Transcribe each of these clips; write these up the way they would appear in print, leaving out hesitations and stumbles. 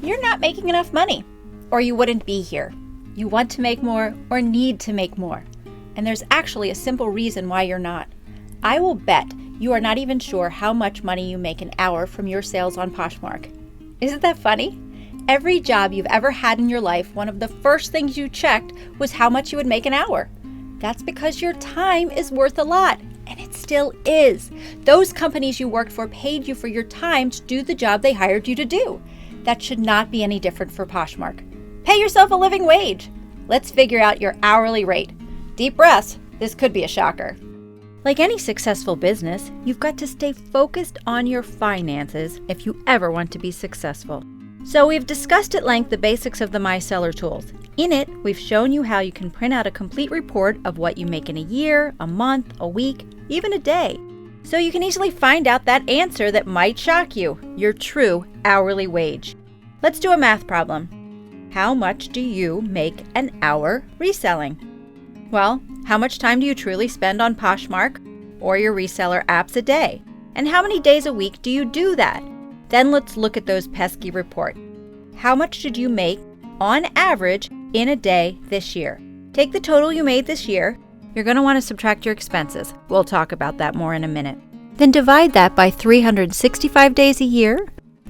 you're not making enough money, or you wouldn't be here. You want to make more or need to make more. And there's actually a simple reason why you're not. I will bet you are not even sure how much money you make an hour from your sales on Poshmark. Isn't that funny? Every job you've ever had in your life, one of the first things you checked was how much you would make an hour. That's because your time is worth a lot, and it still is. Those companies you worked for paid you for your time to do the job they hired you to do. That should not be any different for Poshmark. Pay yourself a living wage. Let's figure out your hourly rate. Deep breaths, this could be a shocker. Like any successful business, you've got to stay focused on your finances if you ever want to be successful. So we've discussed at length the basics of the My Seller tools. In it, we've shown you how you can print out a complete report of what you make in a year, a month, a week, even a day. So you can easily find out that answer that might shock you, your true hourly wage. Let's do a math problem. How much do you make an hour reselling? Well, how much time do you truly spend on Poshmark or your reseller apps a day? And how many days a week do you do that? Then let's look at those pesky reports. How much did you make on average in a day this year? Take the total you made this year. You're going to want to subtract your expenses. We'll talk about that more in a minute. Then divide that by 365 days a year.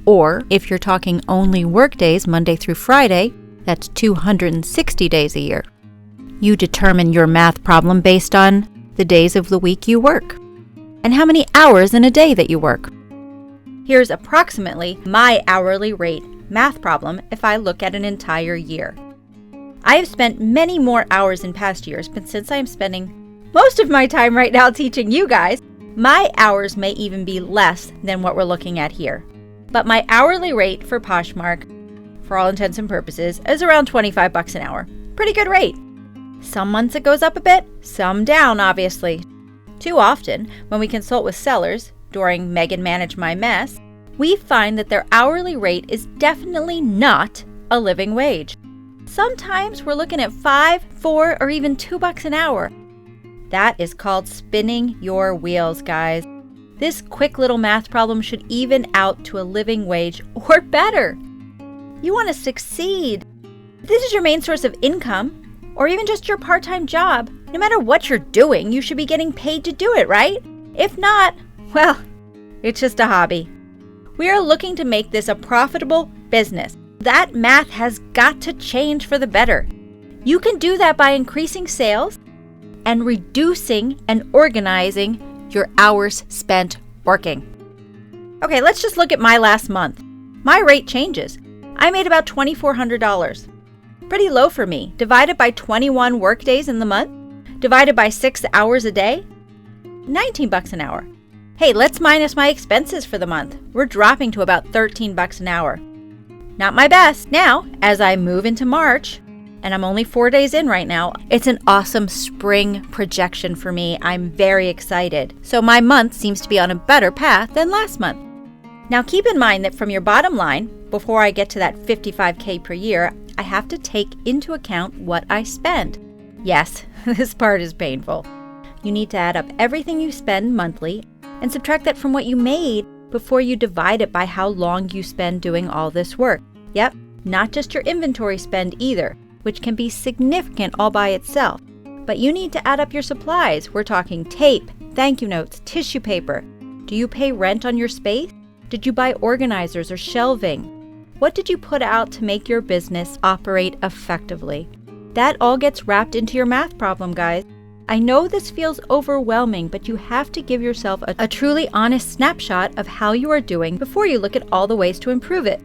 Or if you're talking only work days, Monday through Friday, that's 260 days a year. You determine your math problem based on the days of the week you work and how many hours in a day that you work. Here's approximately my hourly rate math problem if I look at an entire year. I have spent many more hours in past years, but since I am spending most of my time right now teaching you guys, my hours may even be less than what we're looking at here. But my hourly rate for Poshmark, for all intents and purposes, is around $25 an hour. Pretty good rate. Some months it goes up a bit, some down, obviously. Too often, when we consult with sellers during Megan Manage My Mess, we find that their hourly rate is definitely not a living wage. Sometimes we're looking at $5, $4, or even $2 an hour. That is called spinning your wheels, guys. This quick little math problem should even out to a living wage or better. You want to succeed. If this is your main source of income, or even just your part-time job, no matter what you're doing, you should be getting paid to do it, right? If not, well, it's just a hobby. We are looking to make this a profitable business. That math has got to change for the better. You can do that by increasing sales and reducing and organizing your hours spent working. Okay, let's just look at my last month. My rate changes. I made about $2,400. Pretty low for me. Divided by 21 work days in the month, divided by 6 hours a day, $19 an hour. Hey, let's minus my expenses for the month. We're dropping to about $13 an hour. Not my best. Now, as I move into March, and I'm only 4 days in right now, it's an awesome spring projection for me. I'm very excited. So my month seems to be on a better path than last month. Now keep in mind that from your bottom line, before I get to that $55K per year, I have to take into account what I spend. Yes, this part is painful. You need to add up everything you spend monthly and subtract that from what you made before you divide it by how long you spend doing all this work. Yep, not just your inventory spend either, which can be significant all by itself. But you need to add up your supplies. We're talking tape, thank you notes, tissue paper. Do you pay rent on your space? Did you buy organizers or shelving? What did you put out to make your business operate effectively? That all gets wrapped into your math problem, guys. I know this feels overwhelming, but you have to give yourself a truly honest snapshot of how you are doing before you look at all the ways to improve it.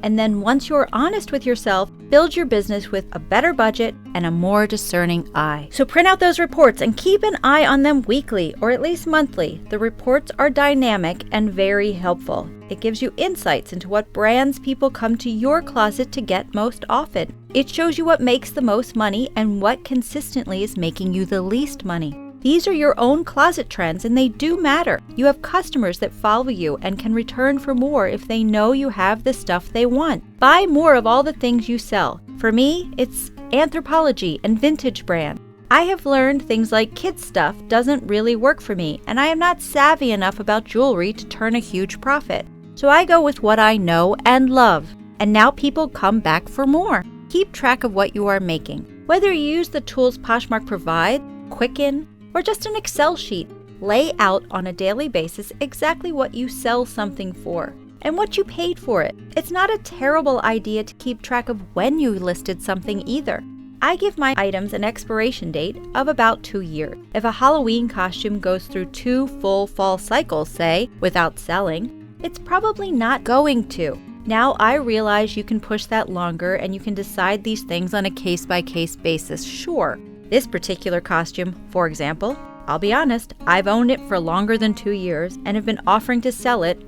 And then once you're honest with yourself, build your business with a better budget and a more discerning eye. So print out those reports and keep an eye on them weekly or at least monthly. The reports are dynamic and very helpful. It gives you insights into what brands people come to your closet to get most often. It shows you what makes the most money and what consistently is making you the least money. These are your own closet trends and they do matter. You have customers that follow you and can return for more if they know you have the stuff they want. Buy more of all the things you sell. For me, it's Anthropologie and vintage brand. I have learned things like kids stuff doesn't really work for me, and I am not savvy enough about jewelry to turn a huge profit. So I go with what I know and love. and now people come back for more. Keep track of what you are making. Whether you use the tools Poshmark provides, Quicken, or just an Excel sheet, lay out on a daily basis exactly what you sell something for and what you paid for it. It's not a terrible idea to keep track of when you listed something either. I give my items an expiration date of about 2 years. If a Halloween costume goes through 2 full fall cycles, say, without selling, it's probably not going to. Now I realize you can push that longer and you can decide these things on a case-by-case basis. Sure, this particular costume, for example, I'll be honest, I've owned it for longer than 2 years and have been offering to sell it.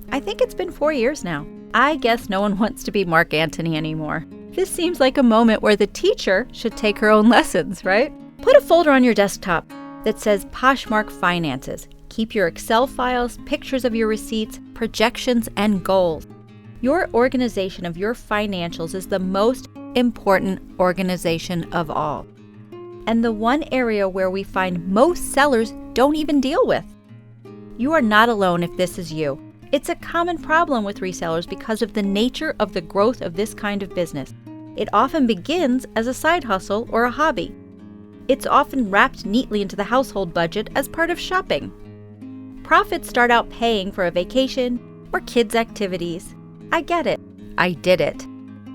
I think it's been 4 years now. I guess no one wants to be Mark Antony anymore. This seems like a moment where the teacher should take her own lessons, right? Put a folder on your desktop that says Poshmark Finances. Keep your Excel files, pictures of your receipts, projections, and goals. Your organization of your financials is the most important organization of all, and the one area where we find most sellers don't even deal with. You are not alone if this is you. It's a common problem with resellers because of the nature of the growth of this kind of business. It often begins as a side hustle or a hobby. It's often wrapped neatly into the household budget as part of shopping. Profits start out paying for a vacation or kids' activities. I get it. I did it.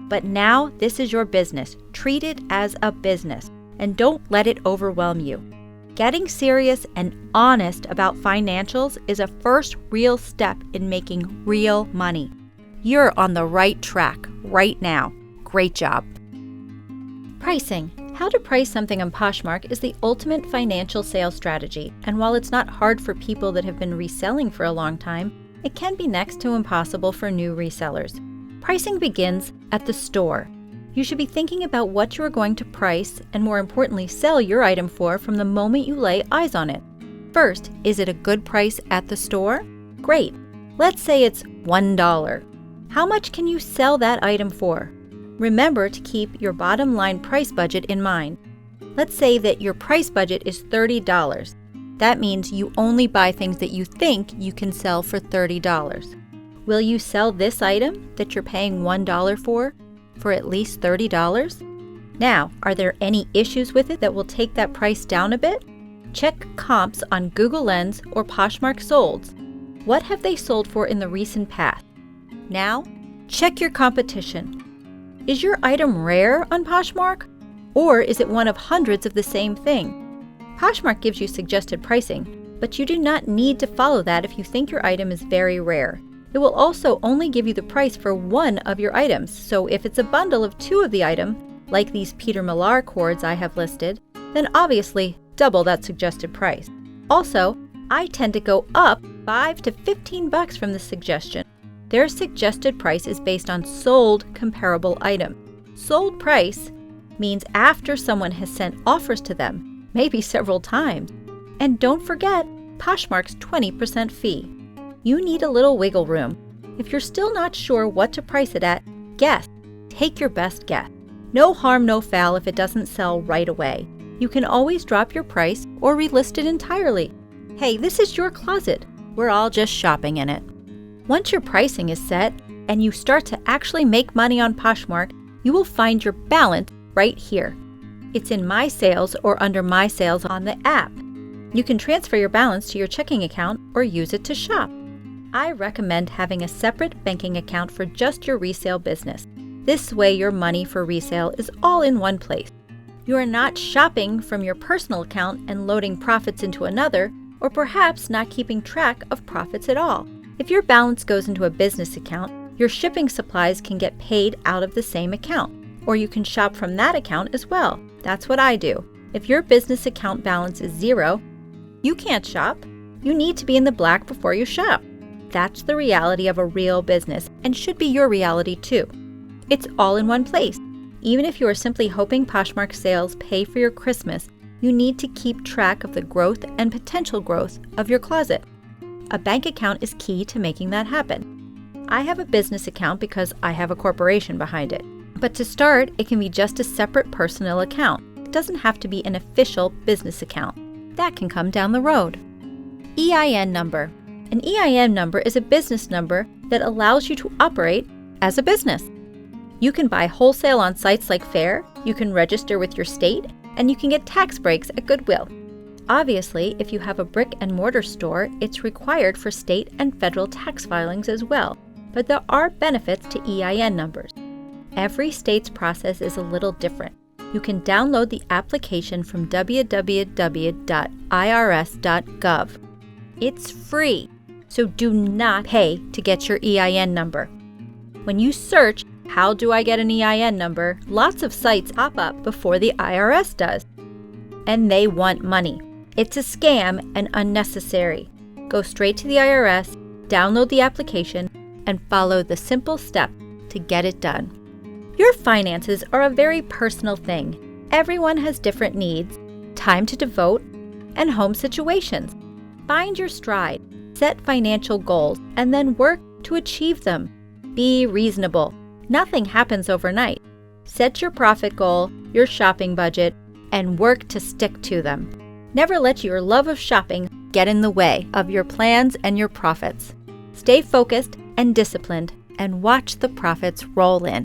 But now this is your business. Treat it as a business and don't let it overwhelm you. Getting serious and honest about financials is a first real step in making real money. You're on the right track right now. Great job. Pricing. How to price something on Poshmark is the ultimate financial sales strategy, and while it's not hard for people that have been reselling for a long time, it can be next to impossible for new resellers. Pricing begins at the store. You should be thinking about what you are going to price and, more importantly, sell your item for from the moment you lay eyes on it. First, is it a good price at the store? Great. Let's say it's $1. How much can you sell that item for? Remember to keep your bottom line price budget in mind. Let's say that your price budget is $30. That means you only buy things that you think you can sell for $30. Will you sell this item that you're paying $1 for at least $30? Now, are there any issues with it that will take that price down a bit? Check comps on Google Lens or Poshmark Solds. What have they sold for in the recent past? Now, check your competition. Is your item rare on Poshmark? Or is it one of hundreds of the same thing? Poshmark gives you suggested pricing, but you do not need to follow that if you think your item is very rare. It will also only give you the price for one of your items, so if it's a bundle of 2 of the item, like these Peter Millar cords I have listed, then obviously double that suggested price. Also, I tend to go up $5 to $15 from the suggestion. Their suggested price is based on sold comparable item. Sold price means after someone has sent offers to them, maybe several times. And don't forget Poshmark's 20% fee. You need a little wiggle room. If you're still not sure what to price it at, guess. Take your best guess. No harm, no foul if it doesn't sell right away. You can always drop your price or relist it entirely. Hey, this is your closet. We're all just shopping in it. Once your pricing is set and you start to actually make money on Poshmark, you will find your balance right here. It's in My Sales or under My Sales on the app. You can transfer your balance to your checking account or use it to shop. I recommend having a separate banking account for just your resale business. This way your money for resale is all in one place. You are not shopping from your personal account and loading profits into another, or perhaps not keeping track of profits at all. If your balance goes into a business account, your shipping supplies can get paid out of the same account, or you can shop from that account as well. That's what I do. If your business account balance is 0, you can't shop. You need to be in the black before you shop. That's the reality of a real business and should be your reality too. It's all in one place. Even if you are simply hoping Poshmark sales pay for your Christmas, you need to keep track of the growth and potential growth of your closet. A bank account is key to making that happen. I have a business account because I have a corporation behind it. But to start, it can be just a separate personal account. It doesn't have to be an official business account. That can come down the road. EIN number. An EIN number is a business number that allows you to operate as a business. You can buy wholesale on sites like Fair, you can register with your state, and you can get tax breaks at Goodwill. Obviously, if you have a brick and mortar store, it's required for state and federal tax filings as well, but there are benefits to EIN numbers. Every state's process is a little different. You can download the application from www.irs.gov. It's free, so do not pay to get your EIN number. When you search, "How do I get an EIN number?" lots of sites pop up before the IRS does. And they want money. It's a scam and unnecessary. Go straight to the IRS, download the application, and follow the simple steps to get it done. Your finances are a very personal thing. Everyone has different needs, time to devote, and home situations. Find your stride, set financial goals, and then work to achieve them. Be reasonable. Nothing happens overnight. Set your profit goal, your shopping budget, and work to stick to them. Never let your love of shopping get in the way of your plans and your profits. Stay focused and disciplined, and watch the profits roll in.